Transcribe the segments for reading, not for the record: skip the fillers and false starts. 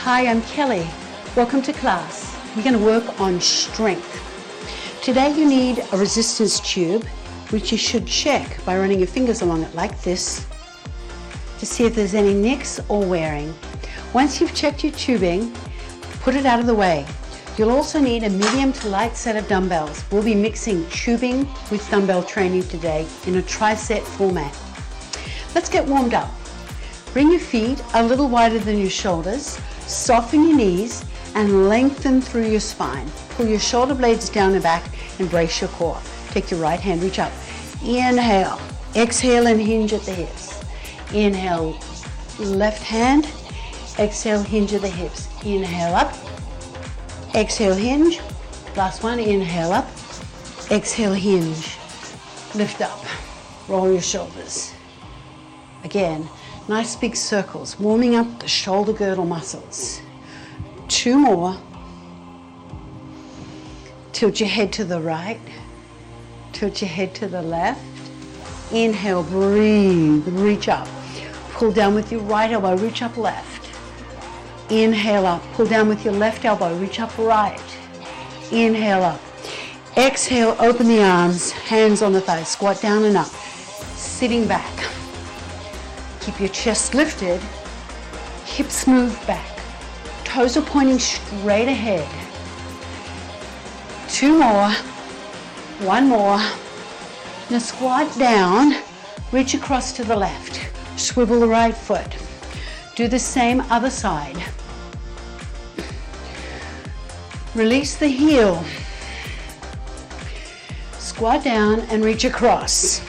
Hi, I'm Kelly. Welcome to class. We're going to work on strength. Today you need a resistance tube, which you should check by running your fingers along it like this to see if there's any nicks or wearing. Once you've checked your tubing, put it out of the way. You'll also need a medium to light set of dumbbells. We'll be mixing tubing with dumbbell training today in a tri-set format. Let's get warmed up. Bring your feet a little wider than your shoulders, soften your knees and lengthen through your spine. Pull your shoulder blades down and back and brace your core. Take your right hand, reach up. Inhale, exhale and hinge at the hips. Inhale, left hand, exhale, hinge at the hips. Inhale up, exhale, hinge. Last one, inhale up, exhale, hinge. Lift up, roll your shoulders. Again, nice big circles, warming up the shoulder girdle muscles. 2 more. Tilt your head to the right, tilt your head to the left. Inhale, breathe, reach up. Pull down with your right elbow, reach up left. Inhale up, pull down with your left elbow, reach up right. Inhale up. Exhale, open the arms, hands on the thighs, squat down and up. Sitting back. Keep your chest lifted, hips move back. Toes are pointing straight ahead. 2 more, 1 more. Now squat down, reach across to the left. Swivel the right foot. Do the same other side. Release the heel. Squat down and reach across.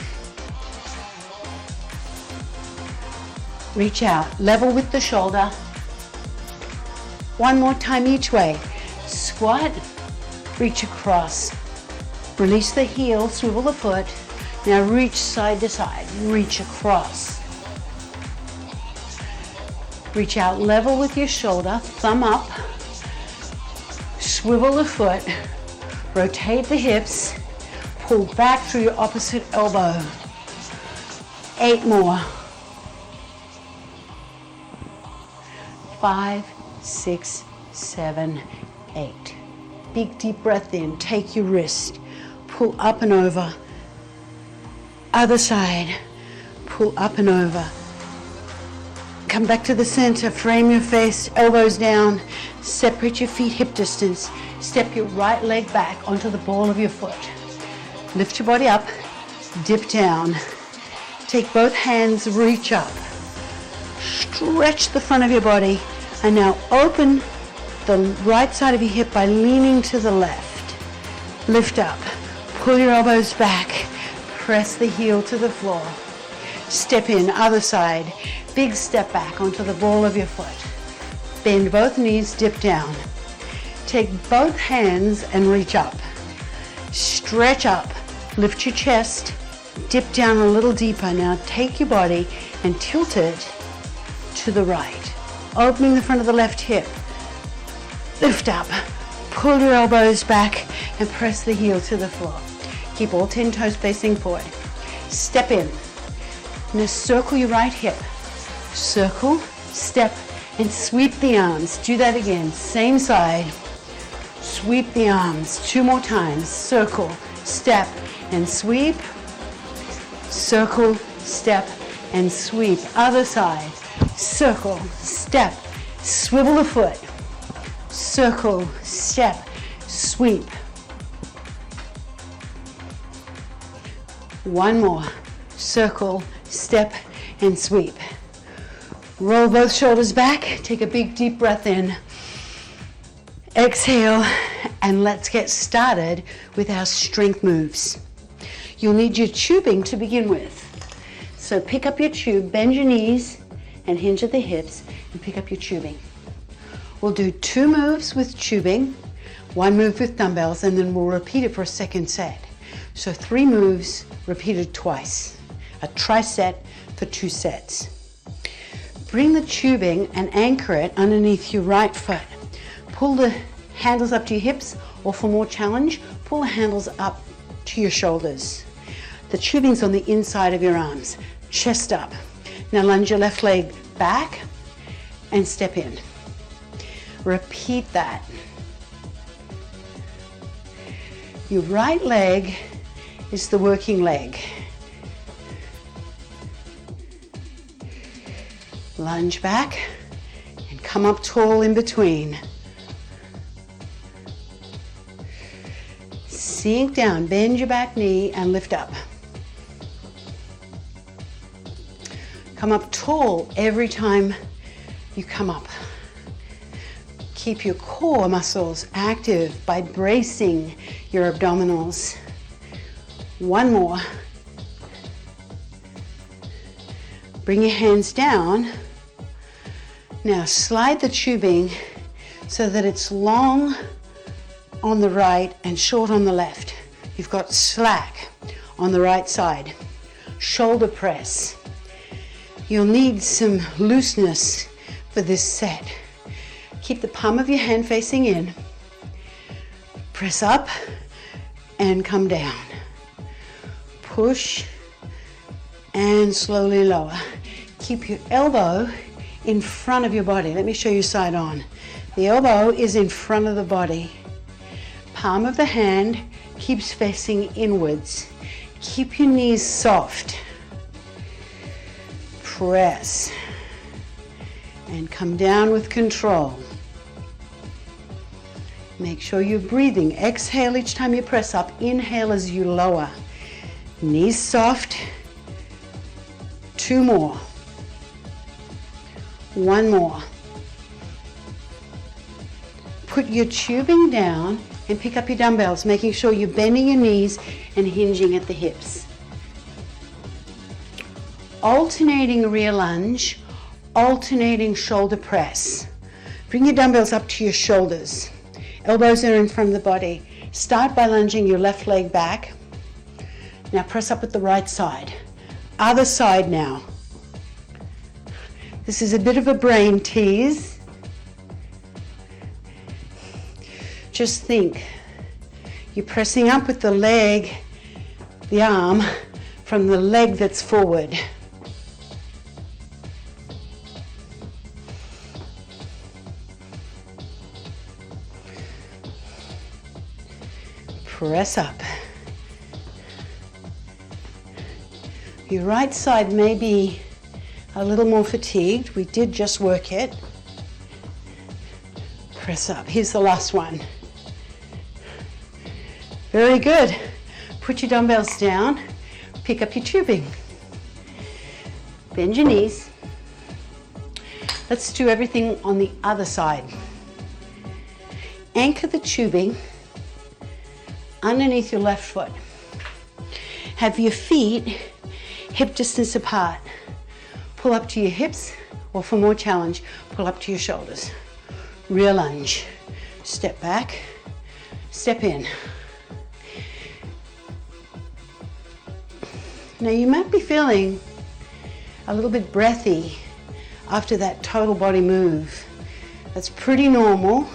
Reach out, level with the shoulder. 1 more time each way. Squat, reach across. Release the heel, swivel the foot. Now reach side to side, reach across. Reach out, level with your shoulder, thumb up. Swivel the foot, rotate the hips, pull back through your opposite elbow. 8 more. 5, 6, 7, 8. Big deep breath in, take your wrist, pull up and over. Other side, pull up and over. Come back to the center, frame your face, elbows down, separate your feet hip distance. Step your right leg back onto the ball of your foot. Lift your body up, dip down. Take both hands, reach up. Stretch the front of your body. And now open the right side of your hip by leaning to the left. Lift up, pull your elbows back, press the heel to the floor. Step in, other side, big step back onto the ball of your foot. Bend both knees, dip down. Take both hands and reach up. Stretch up, lift your chest, dip down a little deeper. Now take your body and tilt it to the right. Opening the front of the left hip. Lift up, pull your elbows back and press the heel to the floor. Keep all 10 toes facing forward. Step in. Now circle your right hip. Circle, step, and sweep the arms. Do that again, same side. Sweep the arms 2 more times. Circle, step, and sweep. Circle, step, and sweep. Other side. Circle, step, swivel the foot. Circle, step, sweep. 1 more. Circle, step, and sweep. Roll both shoulders back. Take a big deep breath in. Exhale, and let's get started with our strength moves. You'll need your tubing to begin with. So pick up your tube, bend your knees, and hinge at the hips, and pick up your tubing. We'll do 2 moves with tubing, 1 move with dumbbells, and then we'll repeat it for a second set. So 3 moves repeated twice, a tri-set for 2 sets. Bring the tubing and anchor it underneath your right foot. Pull the handles up to your hips, or for more challenge, pull the handles up to your shoulders. The tubing's on the inside of your arms, chest up. Now lunge your left leg back and step in. Repeat that. Your right leg is the working leg. Lunge back and come up tall in between. Sink down, bend your back knee and lift up. Come up tall every time you come up. Keep your core muscles active by bracing your abdominals. One more. Bring your hands down. Now slide the tubing so that it's long on the right and short on the left. You've got slack on the right side. Shoulder press. You'll need some looseness for this set. Keep the palm of your hand facing in. Press up and come down. Push and slowly lower. Keep your elbow in front of your body. Let me show you side on. The elbow is in front of the body. Palm of the hand keeps facing inwards. Keep your knees soft. Press and come down with control. Make sure you're breathing. Exhale each time you press up. Inhale as you lower. Knees soft. 2 more. 1 more. Put your tubing down and pick up your dumbbells, making sure you're bending your knees and hinging at the hips. Alternating rear lunge, alternating shoulder press. Bring your dumbbells up to your shoulders. Elbows are in front of the body. Start by lunging your left leg back. Now press up with the right side. Other side now. This is a bit of a brain tease. Just think, you're pressing up with the leg, the arm, from the leg that's forward. Press up. Your right side may be a little more fatigued. We did just work it. Press up. Here's the last one. Very good. Put your dumbbells down. Pick up your tubing. Bend your knees. Let's do everything on the other side. Anchor the tubing underneath your left foot. Have your feet hip distance apart. Pull up to your hips, or for more challenge, pull up to your shoulders. Rear lunge. Step back, step in. Now you might be feeling a little bit breathy after that total body move. That's pretty normal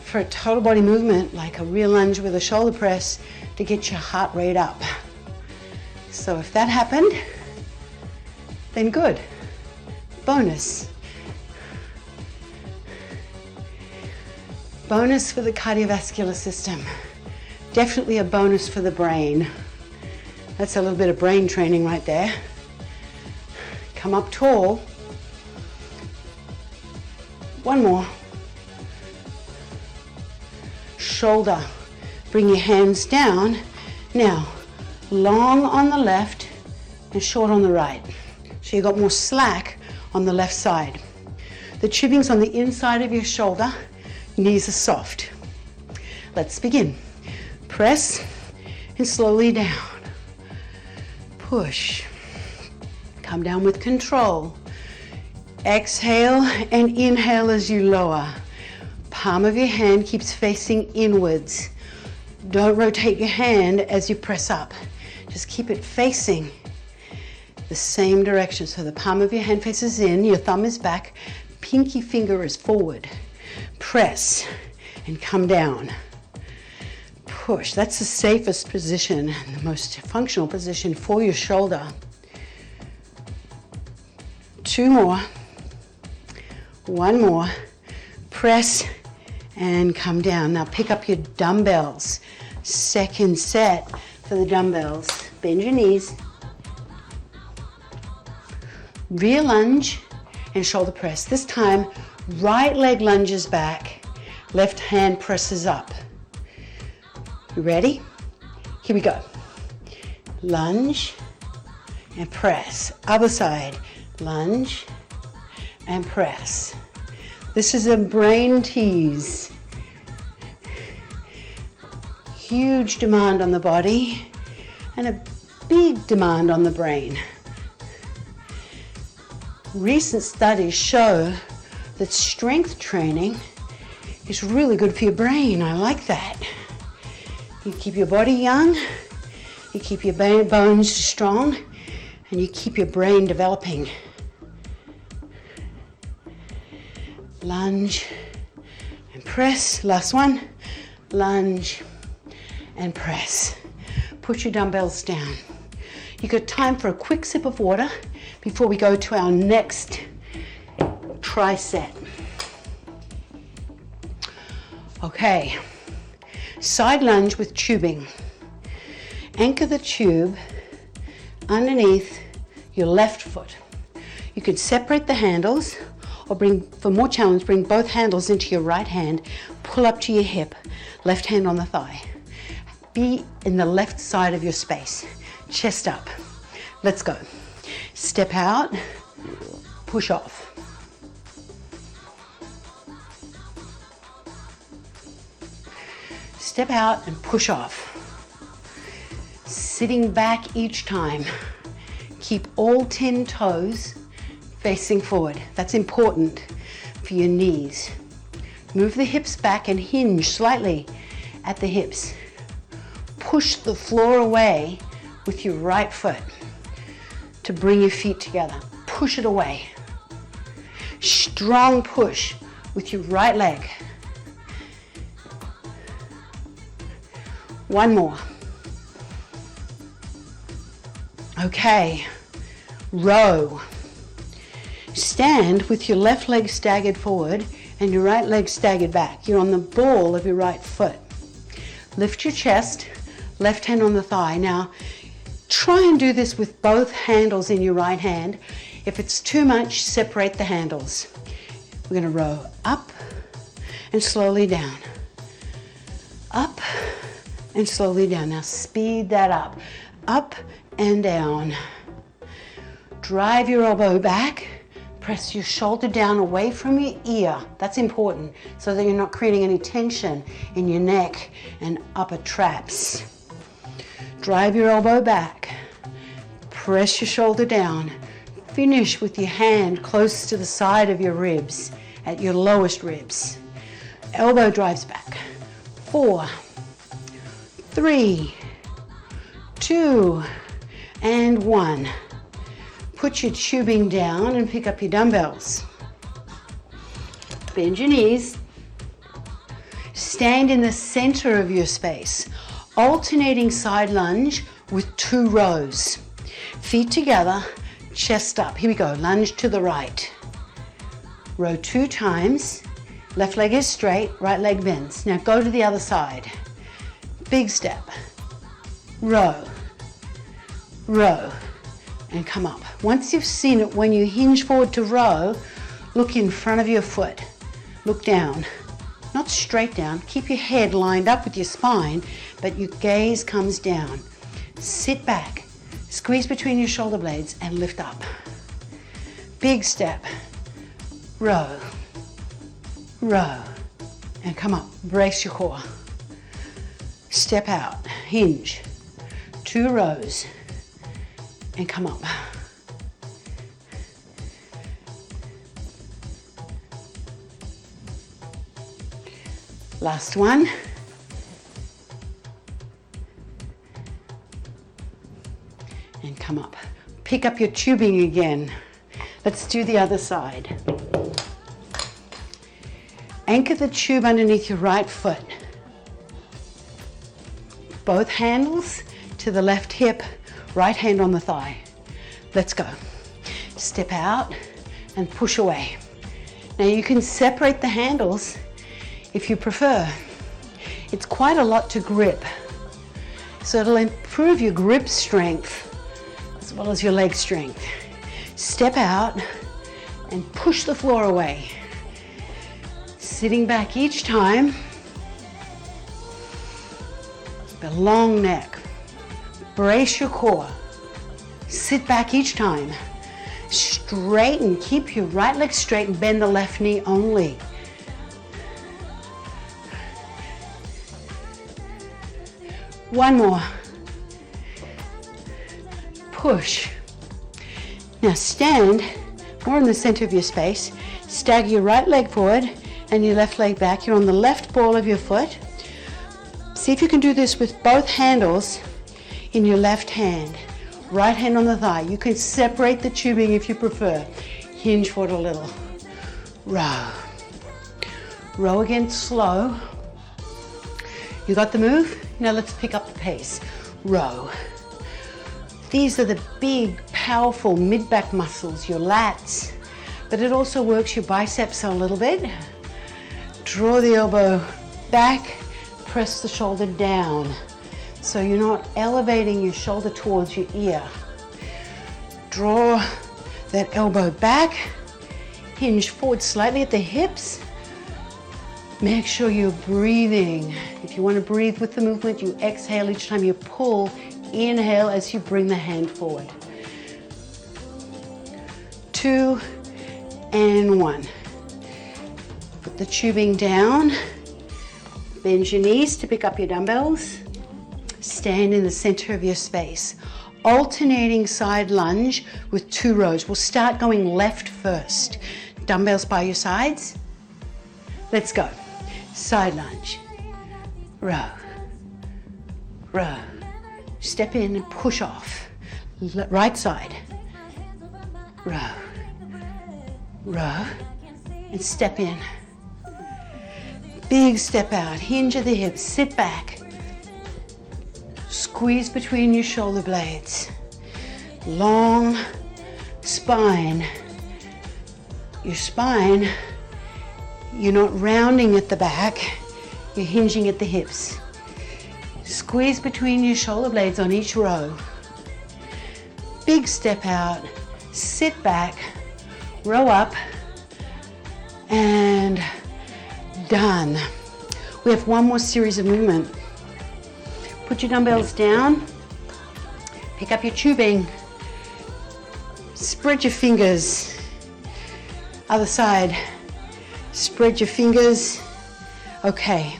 for a total body movement like a rear lunge with a shoulder press to get your heart rate up. So if that happened, then good. Bonus. Bonus for the cardiovascular system. Definitely a bonus for the brain. That's a little bit of brain training right there. Come up tall. 1 more. Shoulder. Bring your hands down. Now, long on the left and short on the right. So you've got more slack on the left side. The tubing's on the inside of your shoulder. Knees are soft. Let's begin. Press and slowly down. Push. Come down with control. Exhale and inhale as you lower. Palm of your hand keeps facing inwards. Don't rotate your hand as you press up. Just keep it facing the same direction. So the palm of your hand faces in, your thumb is back, pinky finger is forward. Press and come down. Push. That's the safest position and the most functional position for your shoulder. 2 more. 1 more. press, and come down. Now pick up your dumbbells. Second set for the dumbbells. Bend your knees. Rear lunge and shoulder press. This time, right leg lunges back, left hand presses up. You ready? Here we go. Lunge and press. Other side. Lunge and press. This is a brain tease. Huge demand on the body and a big demand on the brain. Recent studies show that strength training is really good for your brain. I like that. You keep your body young, you keep your bones strong, and you keep your brain developing. Lunge and press. Last one. Lunge and press. Put your dumbbells down. You got time for a quick sip of water before we go to our next tricep. Okay, side lunge with tubing. Anchor the tube underneath your left foot. You could separate the handles or for more challenge, bring both handles into your right hand, pull up to your hip, left hand on the thigh. Be in the left side of your space, chest up. Let's go. Step out, push off. Step out and push off. Sitting back each time. Keep all 10 toes facing forward. That's important for your knees. Move the hips back and hinge slightly at the hips. Push the floor away with your right foot to bring your feet together. Push it away. Strong push with your right leg. One more. Okay, row. Stand with your left leg staggered forward and your right leg staggered back. You're on the ball of your right foot. Lift your chest, left hand on the thigh. Now, try and do this with both handles in your right hand. If it's too much, separate the handles. We're going to row up and slowly down. Up and slowly down. Now speed that up. Up and down. Drive your elbow back. Press your shoulder down away from your ear. That's important so that you're not creating any tension in your neck and upper traps. Drive your elbow back. Press your shoulder down. Finish with your hand close to the side of your ribs, at your lowest ribs. Elbow drives back. 4, 3, 2, and 1. Put your tubing down and pick up your dumbbells. Bend your knees. Stand in the center of your space. Alternating side lunge with 2 rows. Feet together, chest up. Here we go. Lunge to the right. Row 2 times. Left leg is straight, right leg bends. Now go to the other side. Big step. Row. Row. And come up. Once you've seen it, when you hinge forward to row, look in front of your foot. Look down. Not straight down. Keep your head lined up with your spine, but your gaze comes down. Sit back. Squeeze between your shoulder blades and lift up. Big step. Row. Row. And come up. Brace your core. Step out. Hinge. 2 rows. And come up. Last one. And come up. Pick up your tubing again. Let's do the other side. Anchor the tube underneath your right foot. Both handles to the left hip, right hand on the thigh. Let's go. Step out and push away. Now you can separate the handles if you prefer. It's quite a lot to grip, so it'll improve your grip strength as well as your leg strength. Step out and push the floor away. Sitting back each time. The long neck. Brace your core. Sit back each time. Straighten, keep your right leg straight and bend the left knee only. One more. Push. Now stand more in the center of your space. Stagger your right leg forward and your left leg back. You're on the left ball of your foot. See if you can do this with both handles in your left hand. Right hand on the thigh. You can separate the tubing if you prefer. Hinge forward a little. Row. Row again slow. You got the move? Now let's pick up the pace. Row. These are the big, powerful mid-back muscles, your lats, but it also works your biceps a little bit. Draw the elbow back, press the shoulder down. So you're not elevating your shoulder towards your ear. Draw that elbow back, hinge forward slightly at the hips. Make sure you're breathing. If you want to breathe with the movement, you exhale each time you pull. Inhale as you bring the hand forward. 2 and 1. Put the tubing down. Bend your knees to pick up your dumbbells. Stand in the center of your space. Alternating side lunge with 2 rows. We'll start going left first. Dumbbells by your sides. Let's go. Side lunge. Row. Row. Step in and push off. Right side. Row. Row. And step in. Big step out. Hinge at the hips. Sit back. Squeeze between your shoulder blades. Long spine. Your spine, you're not rounding at the back. You're hinging at the hips. Squeeze between your shoulder blades on each row. Big step out, sit back, row up, and done. We have one more series of movement. Put your dumbbells down, pick up your tubing, spread your fingers. Other side, spread your fingers. Okay.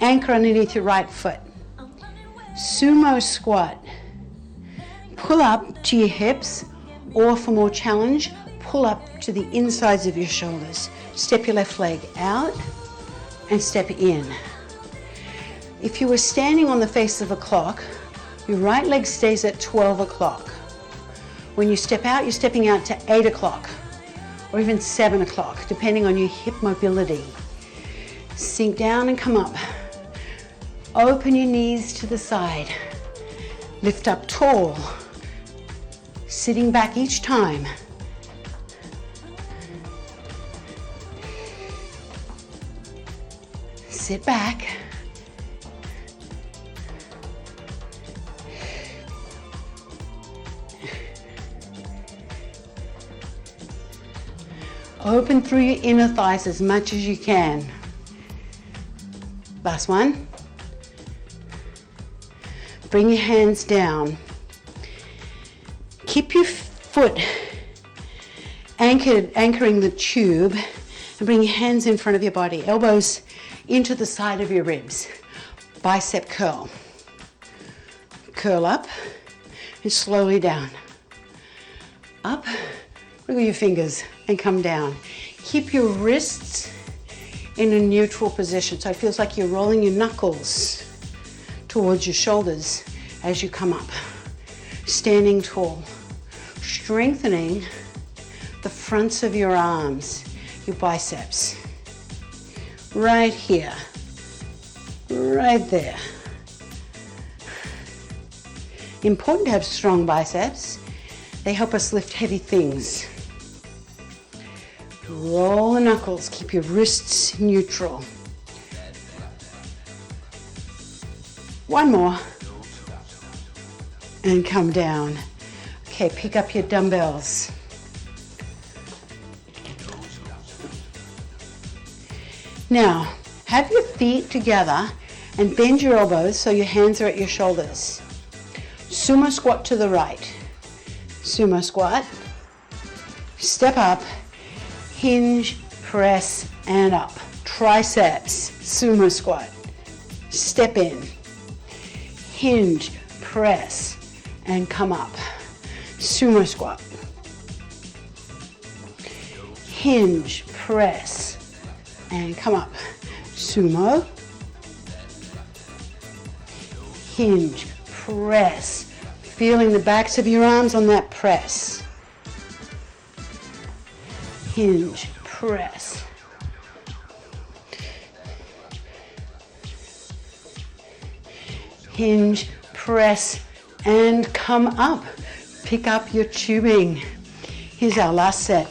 Anchor underneath your right foot. Sumo squat. Pull up to your hips, or for more challenge, pull up to the insides of your shoulders. Step your left leg out and step in. If you were standing on the face of a clock, your right leg stays at 12 o'clock. When you step out, you're stepping out to 8 o'clock or even 7 o'clock, depending on your hip mobility. Sink down and come up. Open your knees to the side. Lift up tall. Sitting back each time. Sit back. Open through your inner thighs as much as you can. Last one. Bring your hands down. Keep your foot anchoring the tube, and bring your hands in front of your body. Elbows into the side of your ribs. Bicep curl. Curl up and slowly down. Up, wiggle your fingers and come down. Keep your wrists in a neutral position, so it feels like you're rolling your knuckles towards your shoulders as you come up. Standing tall. Strengthening the fronts of your arms, your biceps. Right here. Right there. Important to have strong biceps. They help us lift heavy things. Roll the knuckles, keep your wrists neutral. One more. And come down. Okay, pick up your dumbbells. Now, have your feet together and bend your elbows so your hands are at your shoulders. Sumo squat to the right. Sumo squat. Step up, hinge, press, and up. Triceps, sumo squat. Step in, hinge, press, and come up. Sumo squat. Hinge, press, and come up. Sumo. Hinge, press. Feeling the backs of your arms on that press. Hinge, press. Hinge, press, and come up. Pick up your tubing. Here's our last set.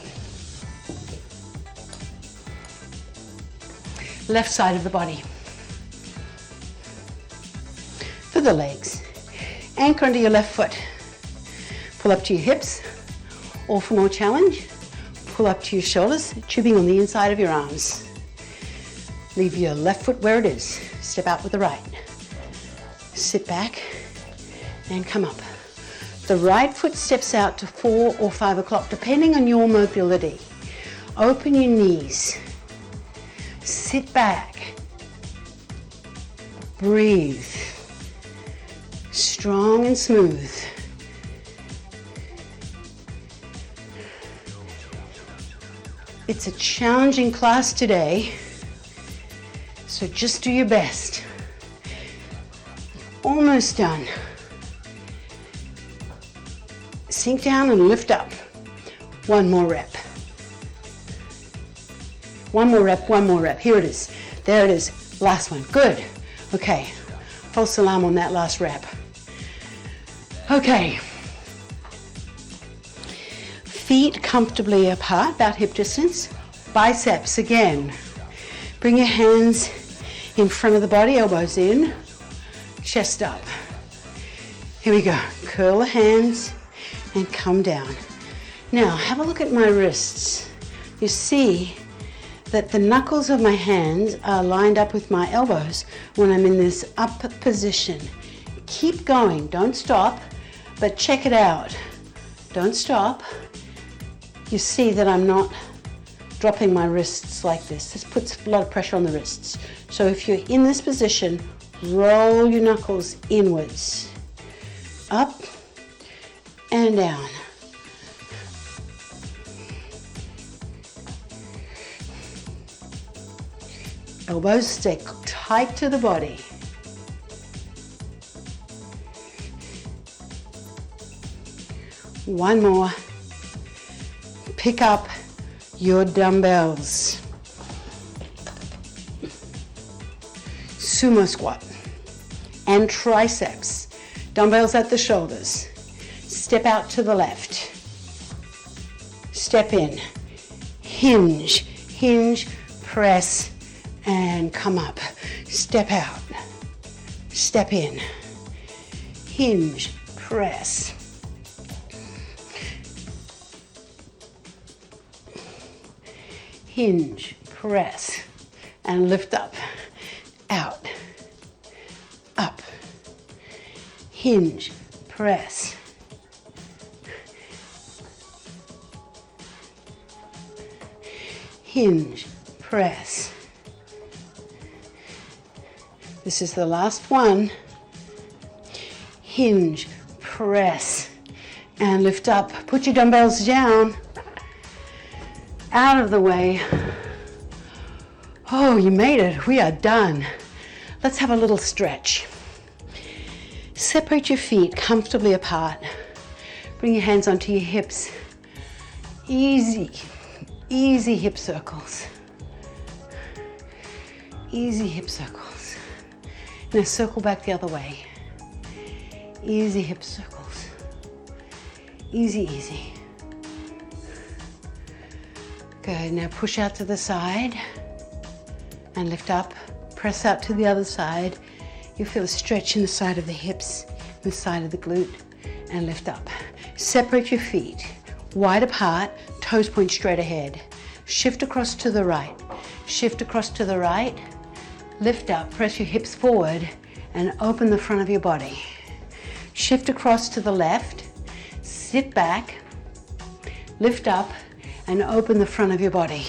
Left side of the body. For the legs. Anchor under your left foot. Pull up to your hips. Or for more challenge, pull up to your shoulders, tubing on the inside of your arms. Leave your left foot where it is. Step out with the right. Sit back and come up. The right foot steps out to 4 or 5 o'clock, depending on your mobility. Open your knees. Sit back. Breathe. Strong and smooth. It's a challenging class today, so just do your best. Almost done. Sink down and lift up. One more rep. One more rep, one more rep. Here it is. There it is. Last one. Good. Okay. False alarm on that last rep. Okay. Feet comfortably apart, about hip distance. Biceps again. Bring your hands in front of the body, elbows in, chest up. Here we go. Curl the hands and come down. Now, have a look at my wrists. You see that the knuckles of my hands are lined up with my elbows when I'm in this up position. Keep going, don't stop, but check it out. Don't stop. You see that I'm not dropping my wrists like this. This puts a lot of pressure on the wrists. So if you're in this position, roll your knuckles inwards. Up and down. Elbows stay tight to the body. One more. Pick up your dumbbells. Sumo squat and triceps. Dumbbells at the shoulders. Step out to the left. Step in. Hinge, hinge, press, and come up. Step out. Step in. Hinge, press. Hinge, press, and lift up, out, up, hinge, press, hinge, press. This is the last one. Hinge, press, and lift up. Put your dumbbells down. Out of the way. Oh, you made it. We are done. Let's have a little stretch. Separate your feet comfortably apart. Bring your hands onto your hips. Easy, easy hip circles. Easy hip circles. Now circle back the other way. Easy hip circles. Easy, easy. Good, now push out to the side and lift up. Press out to the other side. You feel a stretch in the side of the hips, the side of the glute, and lift up. Separate your feet, wide apart, toes point straight ahead. Shift across to the right. Shift across to the right. Lift up, press your hips forward, and open the front of your body. Shift across to the left. Sit back, lift up, and open the front of your body.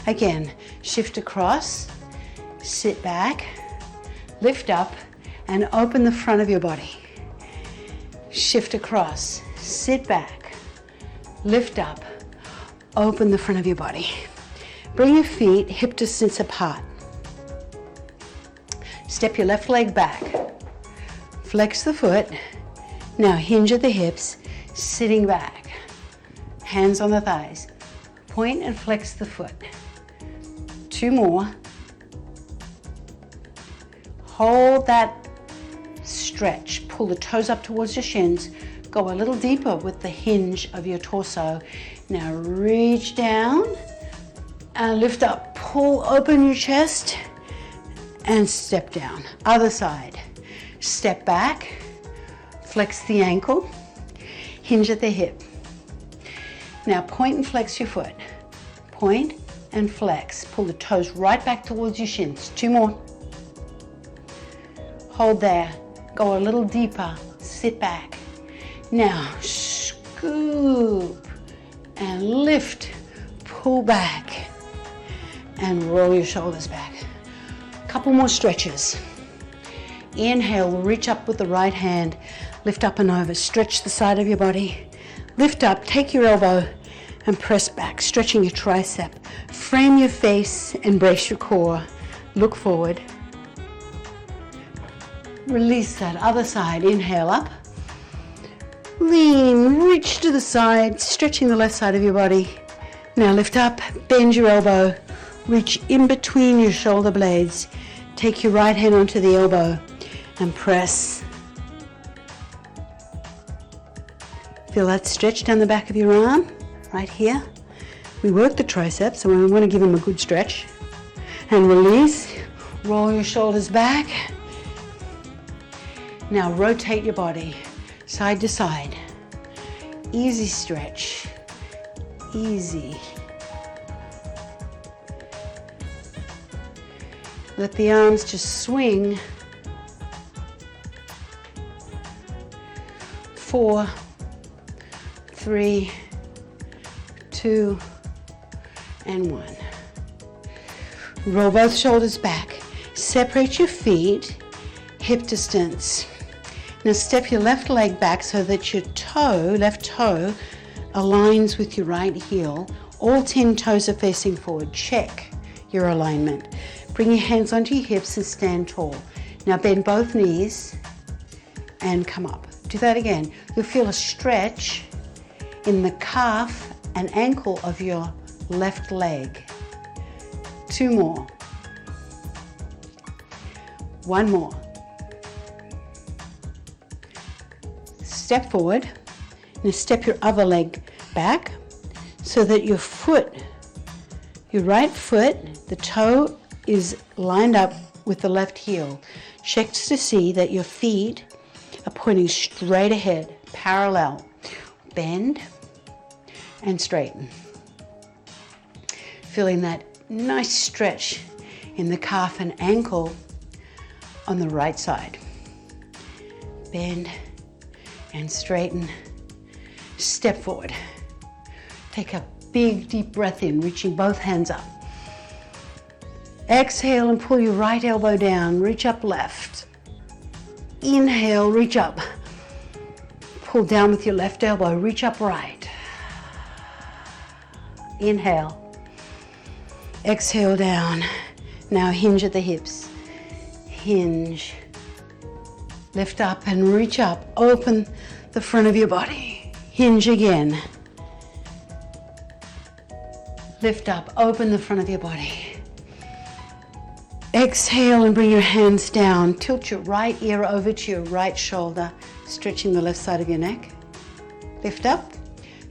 Again, shift across, sit back, lift up, and open the front of your body. Shift across, sit back, lift up, open the front of your body. Bring your feet hip distance apart. Step your left leg back. Flex the foot. Now hinge at the hips, sitting back. Hands on the thighs. Point and flex the foot. 2 more. Hold that stretch. Pull the toes up towards your shins. Go a little deeper with the hinge of your torso. Now reach down and lift up. Pull open your chest and step down. Other side. Step back. Flex the ankle. Hinge at the hip. Now point and flex your foot. Point and flex. Pull the toes right back towards your shins. 2 more. Hold there. Go a little deeper. Sit back. Now scoop and lift. Pull back and roll your shoulders back. Couple more stretches. Inhale, reach up with the right hand. Lift up and over. Stretch the side of your body. Lift up, take your elbow and press back, stretching your tricep. Frame your face and brace your core. Look forward. Release that other side. Inhale up. Lean, reach to the side, stretching the left side of your body. Now lift up, bend your elbow. Reach in between your shoulder blades. Take your right hand onto the elbow and press. Feel that stretch down the back of your arm, right here. We work the triceps, so we want to give them a good stretch. And release, roll your shoulders back. Now rotate your body, side to side. Easy stretch, easy. Let the arms just swing. 4, 3, 2, and 1. Roll both shoulders back. Separate your feet, hip distance. Now step your left leg back so that your left toe, aligns with your right heel. All 10 toes are facing forward. Check your alignment. Bring your hands onto your hips and stand tall. Now bend both knees and come up. Do that again. You'll feel a stretch in the calf and ankle of your left leg. 2 more. 1 more. Step forward. Now step your other leg back so that your right foot, the toe is lined up with the left heel. Check to see that your feet are pointing straight ahead, parallel. Bend and straighten. Feeling that nice stretch in the calf and ankle on the right side. Bend and straighten. Step forward. Take a big deep breath in, reaching both hands up. Exhale and pull your right elbow down. Reach up left. Inhale, reach up. Pull down with your left elbow. Reach up right. Inhale. Exhale down. Now hinge at the hips. Hinge. Lift up and reach up. Open the front of your body. Hinge again. Lift up. Open the front of your body. Exhale and bring your hands down. Tilt your right ear over to your right shoulder, stretching the left side of your neck. Lift up.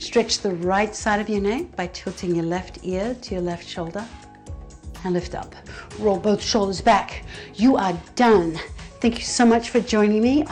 Stretch the right side of your neck by tilting your left ear to your left shoulder. And lift up. Roll both shoulders back. You are done. Thank you so much for joining me.